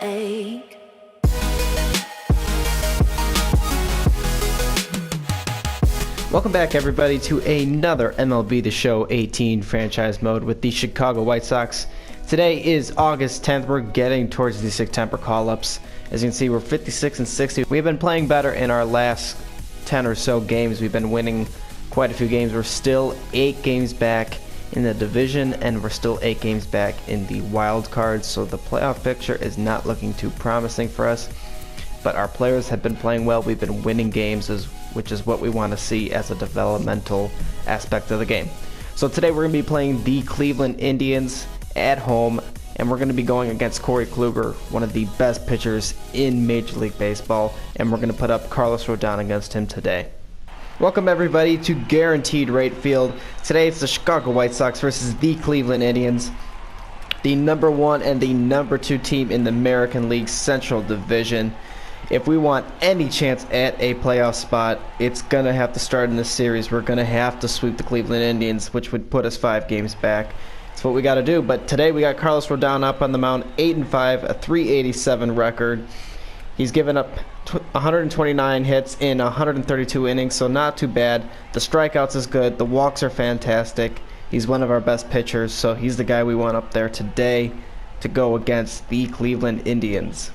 ache. Welcome back, everybody, to another MLB The Show 18 franchise mode with the Chicago White Sox. Today is August 10th. We're getting towards the September call-ups. As you can see, we're 56 and 60. We've been playing better in our last 10 or so games. We've been winning quite a few games. We're still 8 games back in the division, and we're still 8 games back in the wild card. So the playoff picture is not looking too promising for us. But our players have been playing well. We've been winning games, which is what we want to see as a developmental aspect of the game. So today we're going to be playing the Cleveland Indians at home, and we're going to be going against Corey Kluber, one of the best pitchers in Major League Baseball, and we're going to put up Carlos Rodon against him today. Welcome, everybody, to Guaranteed Rate Field. Today it's the Chicago White Sox versus the Cleveland Indians, the number 1 and the number 2 team in the American League Central Division. If we want any chance at a playoff spot, it's going to have to start in this series. We're going to have to sweep the Cleveland Indians, which would put us 5 games back. That's what we got to do. But today we got Carlos Rodon up on the mound, 8-5, a .387 record. He's given up 129 hits in 132 innings, so not too bad. The strikeouts is good. The walks are fantastic. He's one of our best pitchers, so he's the guy we want up there today to go against the Cleveland Indians.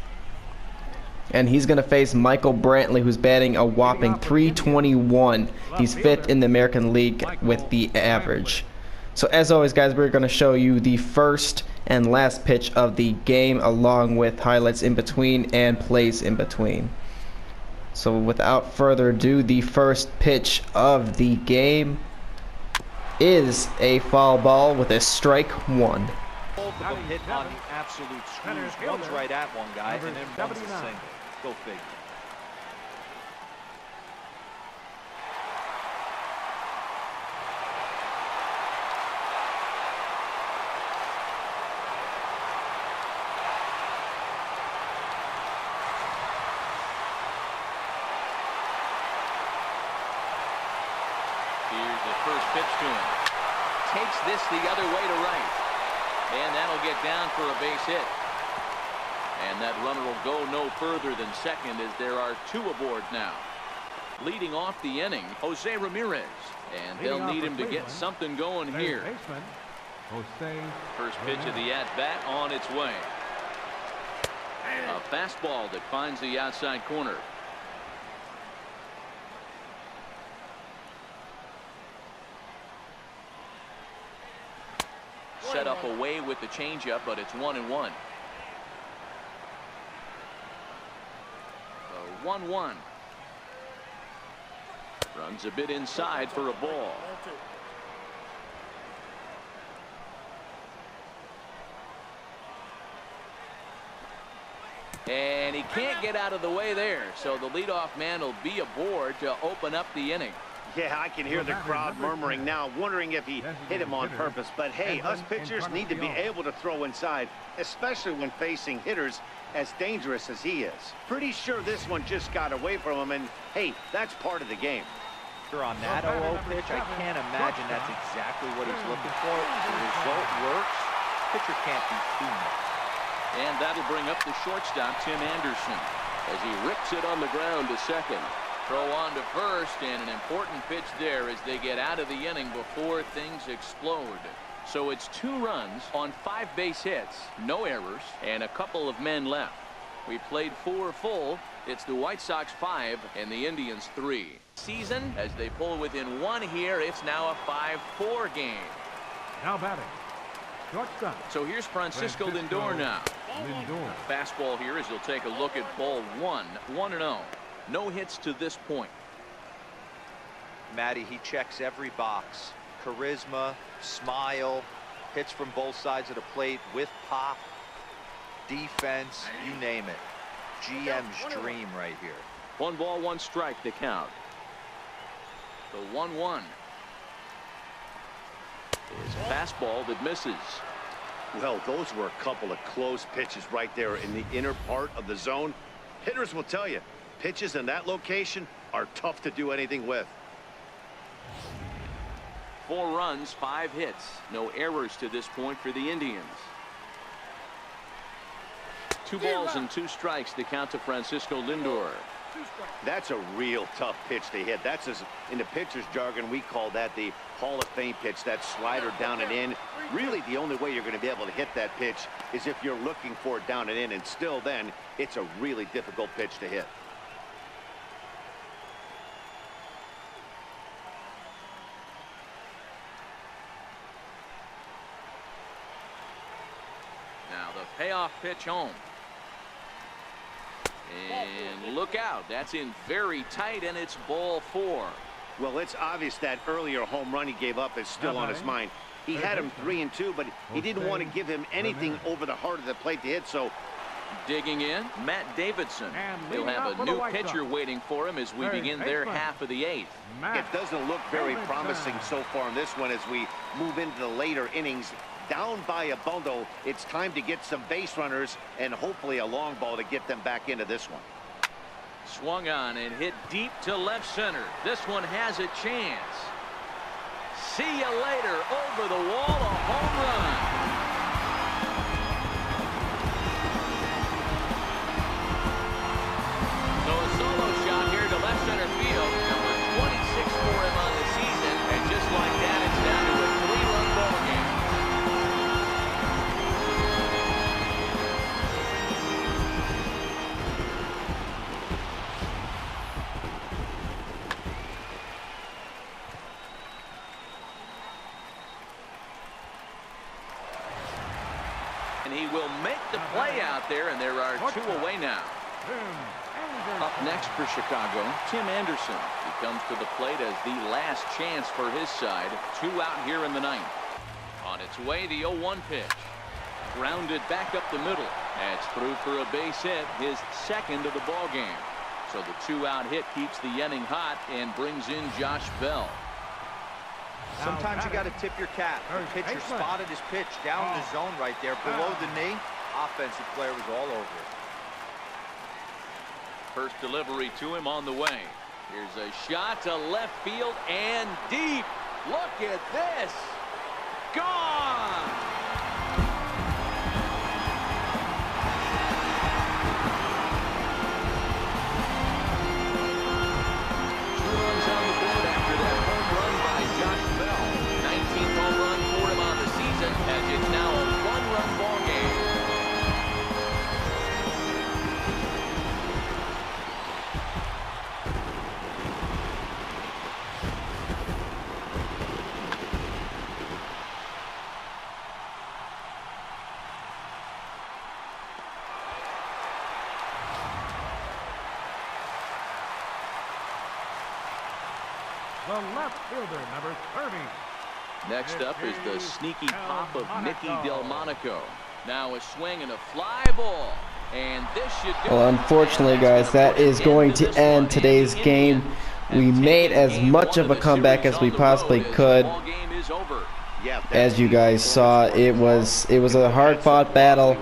And he's going to face Michael Brantley, who's batting a whopping .321. He's 5th in the American League with the average. So as always, guys, we're going to show you the first and last pitch of the game, along with highlights in between and plays in between. So without further ado, the first pitch of the game is a foul ball with a strike 1. Both of them hit on the absolute screws. One's right at one guy, and then one's a single. Go figure. Here's the first pitch to him. Takes this the other way to right. And that'll get down for a base hit. And that runner will go no further than second, as there are 2 aboard now. Leading off the inning, Jose Ramirez. And they'll need him to get something going here. First pitch of the at-bat on its way. A fastball that finds the outside corner. Set up away with the changeup, but it's 1-1. 1-1. Runs a bit inside for a ball. And he can't get out of the way there, so the leadoff man will be aboard to open up the inning. Yeah, I can hear the crowd murmuring now, wondering if he hit him on purpose. But hey, us pitchers need to be able to throw inside, especially when facing hitters as dangerous as he is. Pretty sure this one just got away from him, and hey, that's part of the game. On that 0-0 pitch, I can't imagine that's exactly what he's looking for. The result works. Pitcher can't be too much. And that'll bring up the shortstop, Tim Anderson, as he rips it on the ground to second. Throw on to first, and an important pitch there as they get out of the inning before things explode. So it's 2 runs on 5 base hits, no errors, and a couple of men left. We played 4 full. It's the White Sox 5 and the Indians 3. Season, as they pull within 1 here, it's now a 5-4 game. Now batting, shortstop. So here's Francisco Lindor now. Fastball here as he'll take a look at ball 1, 1-0. No hits to this point. Matty, he checks every box. Charisma, smile, hits from both sides of the plate with pop, defense, you name it. GM's dream right here. 1 ball, 1 strike to count. The 1-1 is a fastball that misses. Well, those were a couple of close pitches right there in the inner part of the zone. Hitters will tell you, pitches in that location are tough to do anything with. 4 runs, 5 hits. No errors to this point for the Indians. 2 balls and 2 strikes to count to Francisco Lindor. That's a real tough pitch to hit. That's, in the pitcher's jargon, we call that the Hall of Fame pitch, that slider down and in. Really, the only way you're going to be able to hit that pitch is if you're looking for it down and in, and still then, it's a really difficult pitch to hit. Now the payoff pitch home. And look out, that's in very tight, and it's ball 4. Well, it's obvious that earlier home run he gave up is still on his mind. He had him 3-2, but he didn't want to give him anything over the heart of the plate to hit, so. Digging in, Matt Davidson. He'll have a new pitcher waiting for him as we begin their half of the 8th. It doesn't look very promising so far in this one as we move into the later innings. Down by a bundle, it's time to get some base runners and hopefully a long ball to get them back into this one. Swung on and hit deep to left center. This one has a chance. See you later. Over the wall, a home run. So a solo shot here to left center field. Number 26 for him on the season. And just like that, it's down to a 3-run ball game. And he will make the play out there, and there are 2 away now. Up next for Chicago, Tim Anderson. He comes to the plate as the last chance for his side. 2 out here in the 9th. On its way, the 0-1 pitch. Grounded back up the middle. That's through for a base hit, his 2nd of the ball game. So the 2-out hit keeps the inning hot and brings in Josh Bell. Sometimes you got to tip your cap. The pitcher spotted his pitch down in the zone right there below the knee. Offensive player was all over it. First delivery to him on the way. Here's a shot to left field and deep. Look at this. Gone. It's now a 1-run ball game. The left fielder, number 30. Next up is the sneaky pop of Nicky Delmonico. Now a swing and a fly ball. And this should do. Well, unfortunately, guys, that is going to end today's game. We made as much of a comeback as we possibly could. As you guys saw, it was a hard-fought battle.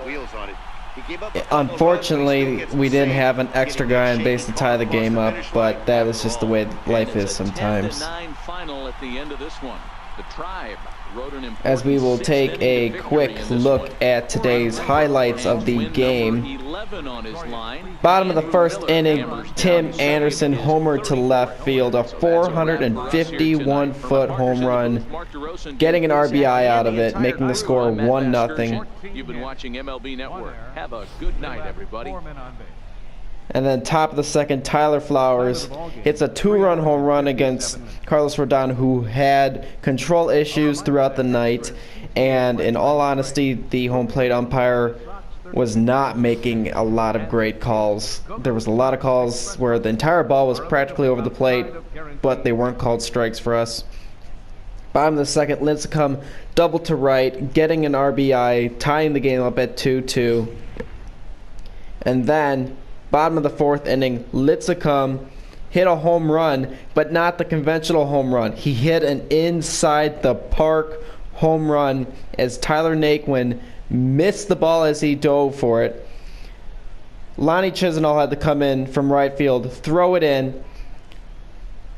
Unfortunately, we didn't have an extra guy on base to tie the game up, but that is just the way life is sometimes. Final at the end of this one. The Tribe wrote an as we will take a quick look at today's highlights of the game. Bottom of the first inning, Tim Anderson homered to left field, a 451-foot home run, getting an RBI out of it, making the score 1-0. You've been watching MLB Network. Have a good night, everybody. And then top of the second, Tyler Flowers hits a 2-run home run against Carlos Rodon, who had control issues throughout the night. And in all honesty, the home plate umpire was not making a lot of great calls. There was a lot of calls where the entire ball was practically over the plate, but they weren't called strikes for us. Bottom of the second, Lincecum double to right, getting an RBI, tying the game up at 2-2. And then bottom of the fourth inning, Lincecum hit a home run, but not the conventional home run. He hit an inside the park home run as Tyler Naquin missed the ball as he dove for it. Lonnie Chisenhall had to come in from right field, throw it in.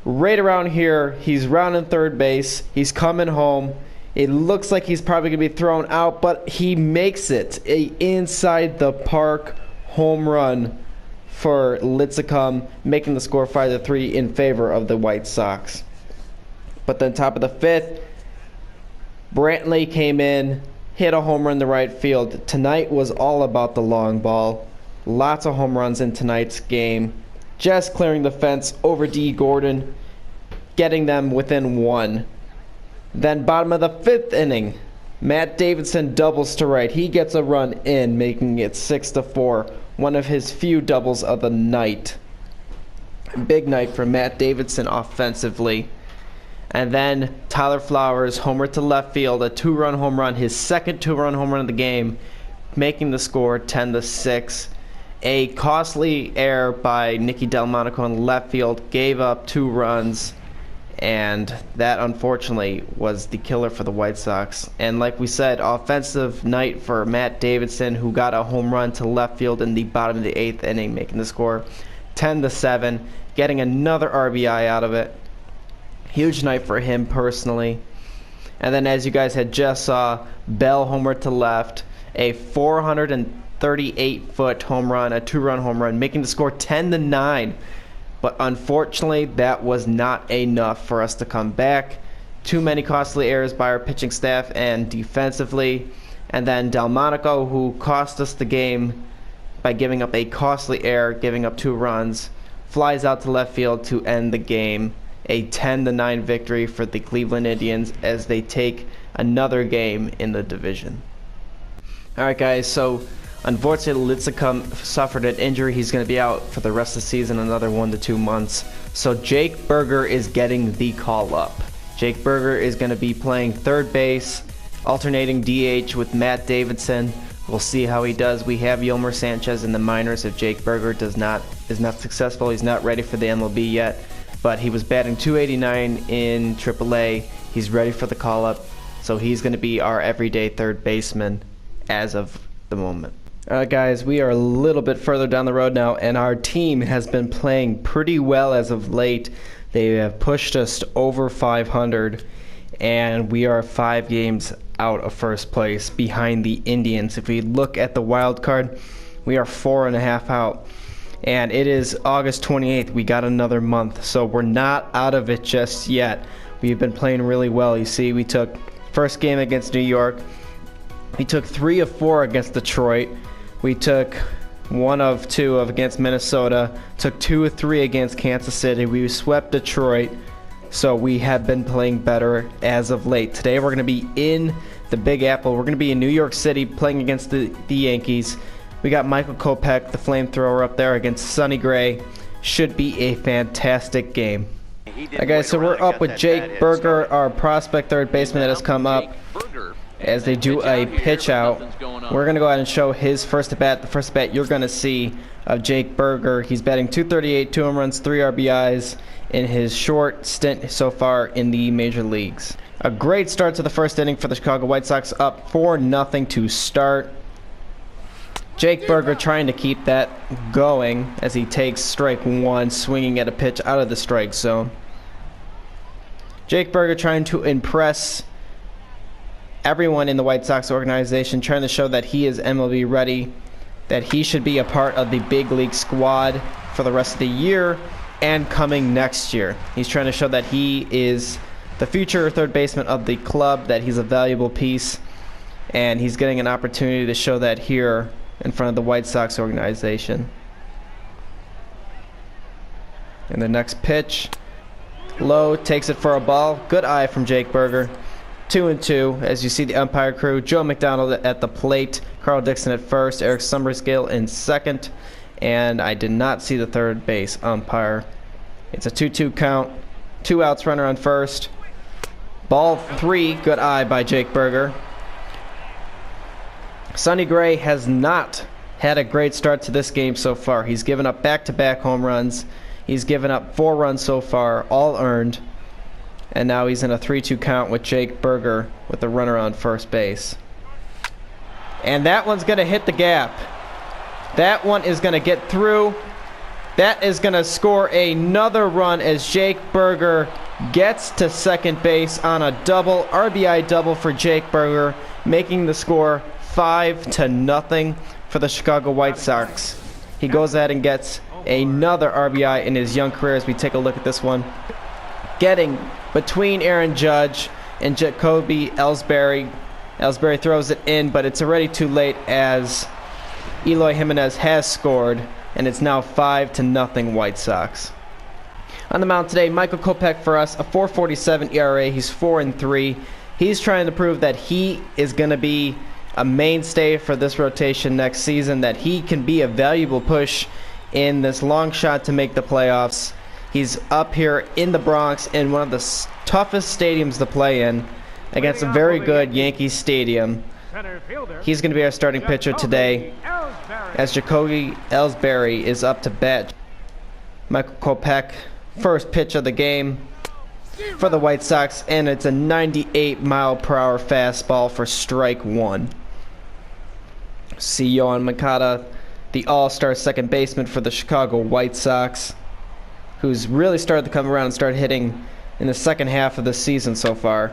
Right around here, he's rounding third base. He's coming home. It looks like he's probably going to be thrown out, but he makes it. A inside the park home run for Lincecum, making the score 5-3 in favor of the White Sox. But then top of the 5th, Brantley came in, hit a home run to right field. Tonight was all about the long ball. Lots of home runs in tonight's game. Just clearing the fence over D. Gordon, getting them within 1. Then bottom of the 5th inning, Matt Davidson doubles to right. He gets a run in, making it 6-4. One of his few doubles of the night. Big night for Matt Davidson offensively. And then Tyler Flowers homer to left field, a 2-run home run, his second 2-run home run of the game, making the score 10-6. A costly error by Nicky Delmonico in left field gave up 2 runs, and that unfortunately was the killer for the White Sox. And like we said, offensive night for Matt Davidson, who got a home run to left field in the bottom of the 8th inning, making the score 10-7, getting another RBI out of it. Huge night for him personally. And then, as you guys had just saw, Bell homer to left, a 438-foot home run, a 2-run home run, making the score 10-9. But unfortunately, that was not enough for us to come back. Too many costly errors by our pitching staff and defensively. And then Delmonico, who cost us the game by giving up a costly error, giving up 2 runs, flies out to left field to end the game. A 10-9 victory for the Cleveland Indians as they take another game in the division. Alright guys, so unfortunately Lincecum suffered an injury. He's going to be out for the rest of the season, another 1 to 2 months. So Jake Burger is getting the call up. Jake Burger is going to be playing third base, alternating DH with Matt Davidson. We'll see how he does. We have Yolmer Sanchez in the minors. If Jake Burger is not successful, he's not ready for the MLB yet. But he was batting .289 in AAA. He's ready for the call-up, so he's going to be our everyday third baseman as of the moment. Alright guys, we are a little bit further down the road now, and our team has been playing pretty well as of late. They have pushed us over 500, and we are 5 games out of first place behind the Indians. If we look at the wild card, we are 4.5 out. And it is August 28th. We got another month, so we're not out of it just yet. We've been playing really well. You see, we took first game against New York. We took 3 of 4 against Detroit. We took 1 of 2 against Minnesota. Took 2 of 3 against Kansas City. We swept Detroit. So we have been playing better as of late. Today we're going to be in the Big Apple. We're going to be in New York City playing against the Yankees. We got Michael Kopech, the flamethrower, up there against Sonny Gray. Should be a fantastic game. Alright guys, so we're up with Jake Burger, our prospect third baseman that has come up. As they do a pitch out, we're going to go ahead and show his first at bat. The first at bat you're going to see of Jake Burger. He's batting .238, 2 home runs, 3 RBIs in his short stint so far in the major leagues. A great start to the first inning for the Chicago White Sox, up 4-0 to start. Jake Burger trying to keep that going as he takes strike 1, swinging at a pitch out of the strike zone. Jake Burger trying to impress everyone in the White Sox organization, trying to show that he is MLB ready, that he should be a part of the big league squad for the rest of the year and coming next year. He's trying to show that he is the future third baseman of the club, that he's a valuable piece, and he's getting an opportunity to show that here in front of the White Sox organization. And the next pitch, low, takes it for a ball. Good eye from Jake Burger. 2-2 as you see the umpire crew. Joe McDonald at the plate, Carl Dixon at first, Eric Summersgill in second, and I did not see the third base umpire. It's a 2-2 count. 2 outs, runner on first. Ball 3, good eye by Jake Burger. Sonny Gray has not had a great start to this game so far. He's given up back-to-back home runs. He's given up 4 runs so far, all earned. And now he's in a 3-2 count with Jake Burger with the runner on first base. And that one's going to hit the gap. That one is going to get through. That is going to score another run as Jake Burger gets to second base on a double, RBI double for Jake Burger, making the score 5-0 for the Chicago White Sox. He goes ahead and gets another RBI in his young career as we take a look at this one. Getting between Aaron Judge and Jacoby Ellsbury. Ellsbury throws it in, but it's already too late as Eloy Jimenez has scored, and it's now 5-0 White Sox. On the mound today, Michael Kopech for us, a 4.47 ERA. He's 4-3. He's trying to prove that he is going to be a mainstay for this rotation next season, that he can be a valuable push in this long shot to make the playoffs. He's up here in the Bronx in one of the toughest stadiums to play in against a very good Yankees stadium. He's going to be our starting pitcher today as Jacoby Ellsbury is up to bat. Michael Kopech, first pitch of the game for the White Sox, and it's a 98-mile-per-hour fastball for strike one. See Yoan Moncada, the all-star second baseman for the Chicago White Sox, who's really started to come around and start hitting in the second half of the season so far.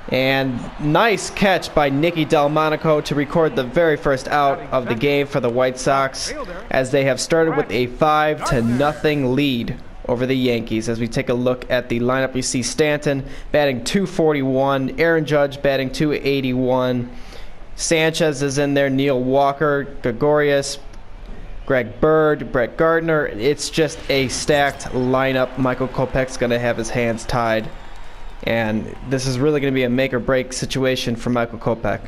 And nice catch by Nicky Delmonico to record the very first out of the game for the White Sox, as they have started with a 5-0 lead over the Yankees. As we take a look at the lineup, we see Stanton batting .241, Aaron Judge batting .281, Sanchez is in there, Neil Walker, Gregorius, Greg Bird, Brett Gardner. It's just a stacked lineup. Michael Kopech's going to have his hands tied, and this is really going to be a make-or-break situation for Michael Kopech.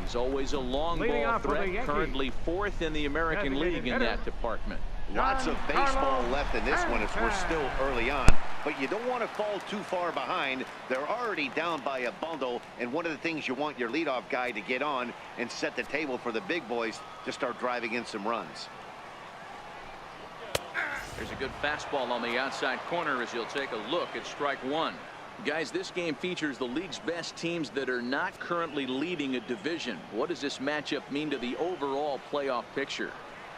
He's always a long ball threat, currently 4th in the American League in that department. Lots of baseball left in this one as we're still early on, but you don't want to fall too far behind. They're already down by a bundle, and one of the things you want your leadoff guy to get on and set the table for the big boys to start driving in some runs. There's a good fastball on the outside corner as you'll take a look at strike one. Guys, this game features the league's best teams that are not currently leading a division. What does this matchup mean to the overall playoff picture?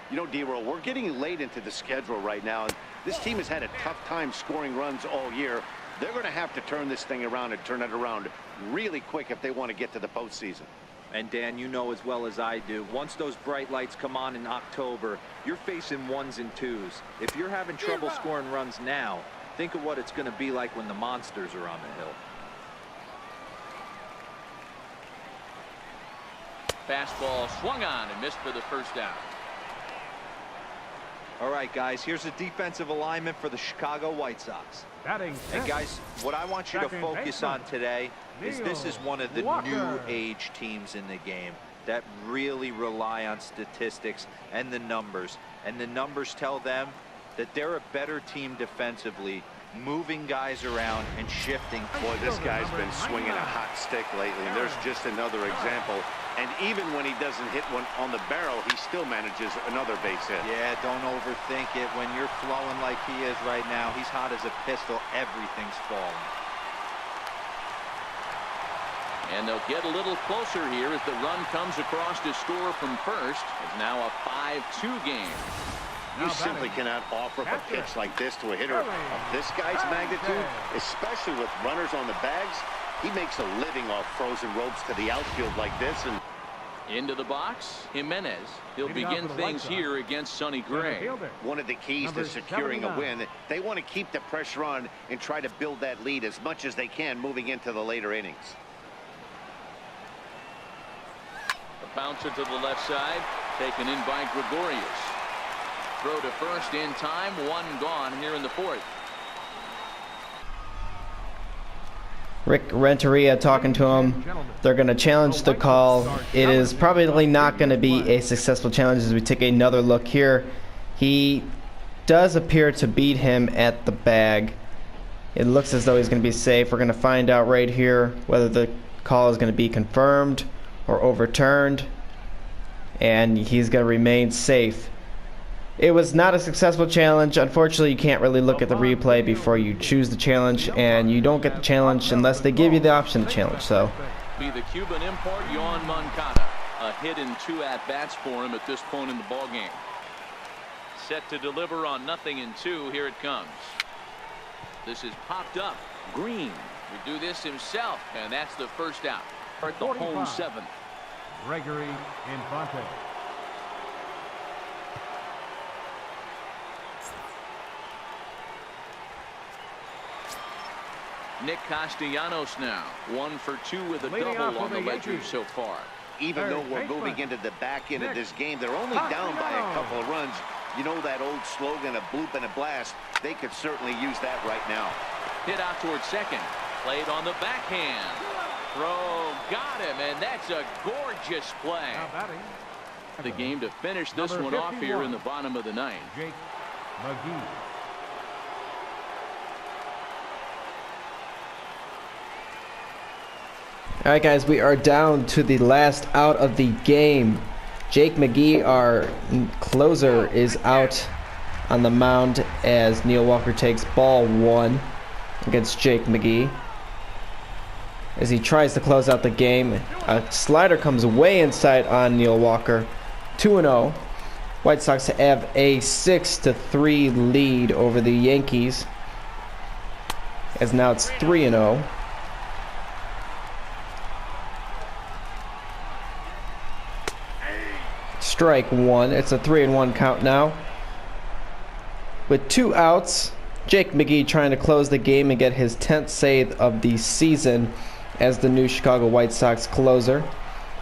You know, D-Roll, we're getting late into the schedule right now, and this team has had a tough time scoring runs all year. They're going to have to turn this thing around and turn it around really quick if they want to get to the postseason. And Dan, you know as well as I do, once those bright lights come on in October, you're facing 1s and 2s. If you're having trouble scoring runs now, think of what it's going to be like when the monsters are on the hill. Fastball swung on and missed for the first out. All right, guys, here's a defensive alignment for the Chicago White Sox. And guys, what I want you to focus on today is this is one of the new age teams in the game that really rely on statistics and the numbers. And the numbers tell them that they're a better team defensively, moving guys around and shifting. Boy, this guy's been swinging a hot stick lately, and there's just another example. And even when he doesn't hit one on the barrel, he still manages another base hit. Yeah, don't overthink it. When you're flowing like he is right now, he's hot as a pistol. Everything's falling. And they'll get a little closer here as the run comes across to score from first. It's now a 5-2 game. You simply cannot offer up a pitch like this to a hitter of this guy's magnitude, especially with runners on the bags. He makes a living off frozen ropes to the outfield like this. And into the box, Jimenez. He'll begin things here against Sonny Gray. One of the keys to securing a win, they want to keep the pressure on and try to build that lead as much as they can moving into the later innings. A bouncer to the left side, taken in by Gregorius. Throw to first in time, one gone here in the fourth. Rick Renteria talking to him. They're going to challenge the call. It is probably not going to be a successful challenge as we take another look here. He does appear to beat him at the bag. It looks as though he's going to be safe. We're going to find out right here whether the call is going to be confirmed or overturned, and he's going to remain safe. It was not a successful challenge. Unfortunately, you can't really look at the replay before you choose the challenge, and you don't get the challenge unless they give you the option to challenge. So, be the Cuban import Yoan Moncada. A hit in 2 at-bats for him at this point in the ballgame. Set to deliver on 0-2. Here it comes. This is popped up. Green would do this himself, and that's the first out. At the home 7th. Gregory Infante. Nick Castellanos now 1 for 2 with a double on the ledger so far. Even though we're moving into the back end of this game, they're only down by a couple of runs. You know that old slogan, a bloop and a blast. They could certainly use that right now. Hit out towards second. Played on the backhand. Throw, got him, and that's a gorgeous play. The game to finish this one off here in the bottom of the 9th. Jake McGee. All right, guys, we are down to the last out of the game. Jake McGee, our closer, is out on the mound as Neil Walker takes ball 1 against Jake McGee. As he tries to close out the game, a slider comes way inside on Neil Walker. 2-0. White Sox have a 6-3 lead over the Yankees, as now it's 3-0. Strike 1. It's a 3-1 count now. With 2 outs, Jake McGee trying to close the game and get his 10th save of the season as the new Chicago White Sox closer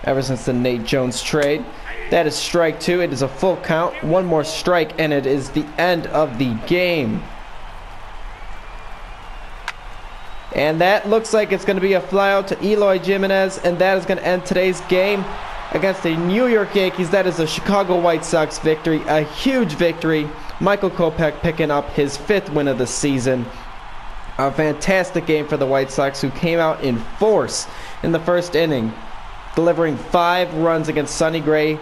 ever since the Nate Jones trade. That is strike 2. It is a full count. 1 more strike and it is the end of the game. And that looks like it's going to be a flyout to Eloy Jimenez, and that is going to end today's game against the New York Yankees. That is a Chicago White Sox victory, a huge victory. Michael Kopech picking up his 5th win of the season. A fantastic game for the White Sox, who came out in force in the first inning, delivering 5 runs against Sonny Gray.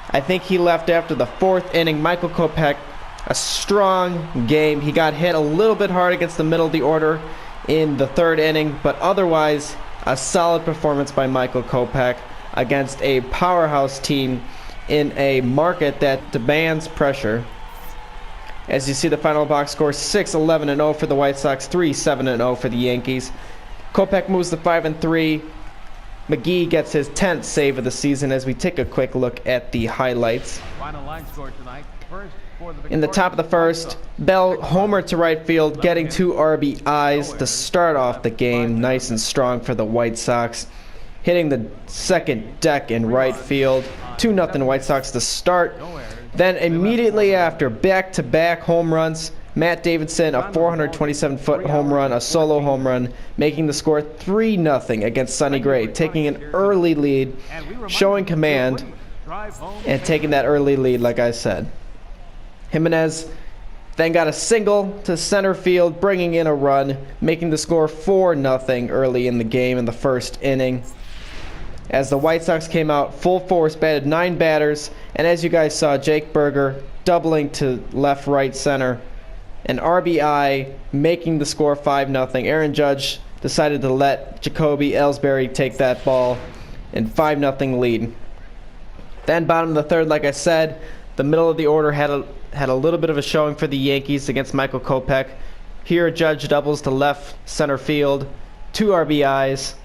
I think he left after the 4th inning. Michael Kopech, a strong game. He got hit a little bit hard against the middle of the order in the 3rd inning, but otherwise a solid performance by Michael Kopech against a powerhouse team in a market that demands pressure. As you see, the final box score 6-11-0 for the White Sox, 3-7-0 for the Yankees. Kopech moves to 5-3. McGee gets his 10th save of the season as we take a quick look at the highlights. Final line score tonight. First for the in the top of the first, Bell homered to right field, getting 2 RBIs to start off the game. Nice and strong for the White Sox. Hitting the second deck in right field. 2-0 White Sox to start. Then immediately after, back-to-back home runs. Matt Davidson, a 427-foot home run, a solo home run, making the score 3-0 against Sonny Gray, taking an early lead, showing command, and taking that early lead, like I said. Jimenez then got a single to center field, bringing in a run, making the score 4-0 early in the game in the first inning. As the White Sox came out full force, batted 9 batters, and as you guys saw, Jake Berger doubling to left, right, center. An RBI, making the score 5-0. Aaron Judge decided to let Jacoby Ellsbury take that ball, and 5-0 lead. Then bottom of the 3rd, like I said, the middle of the order had a little bit of a showing for the Yankees against Michael Kopech. Here, Judge doubles to left center field, 2 RBIs.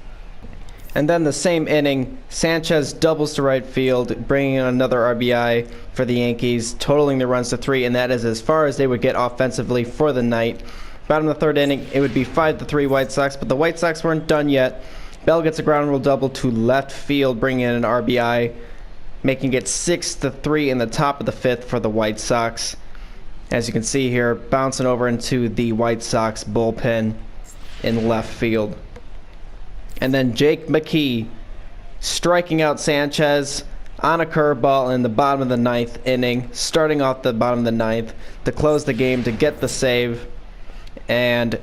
And then the same inning, Sanchez doubles to right field, bringing in another RBI for the Yankees, totaling the runs to 3, and that is as far as they would get offensively for the night. Bottom of the 3rd inning, it would be 5-3 White Sox, but the White Sox weren't done yet. Bell gets a ground rule double to left field, bringing in an RBI, making it 6-3 in the top of the 5th for the White Sox. As you can see here, bouncing over into the White Sox bullpen in left field. And then Jake McGee striking out Sanchez on a curveball in the bottom of the 9th inning, starting off the bottom of the 9th to close the game to get the save. And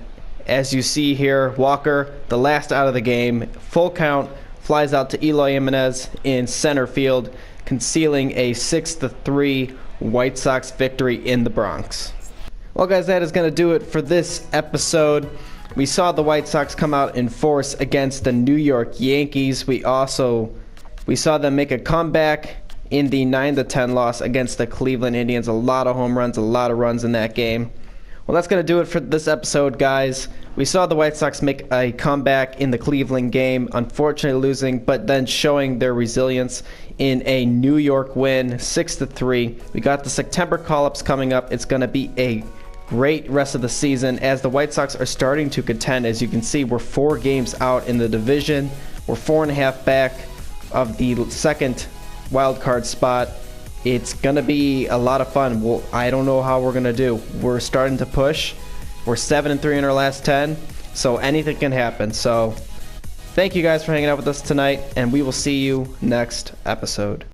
as you see here, Walker, the last out of the game, full count, flies out to Eloy Jimenez in center field, concealing a 6-3 White Sox victory in the Bronx. Well, guys, that is going to do it for this episode. We saw the White Sox come out in force against the New York Yankees. We saw them make a comeback in the 9-10 loss against the Cleveland Indians. A lot of home runs, a lot of runs in that game. Well, that's going to do it for this episode, guys. We saw the White Sox make a comeback in the Cleveland game, unfortunately losing, but then showing their resilience in a New York win, 6-3. We got the September call-ups coming up. It's going to be a great rest of the season as the White Sox are starting to contend. As you can see, we're 4 games out in the division. We're 4.5 back of the second wild card spot. It's going to be a lot of fun. Well, I don't know how we're going to do. We're starting to push. We're 7-3 in our last 10, so anything can happen. So thank you guys for hanging out with us tonight, and we will see you next episode.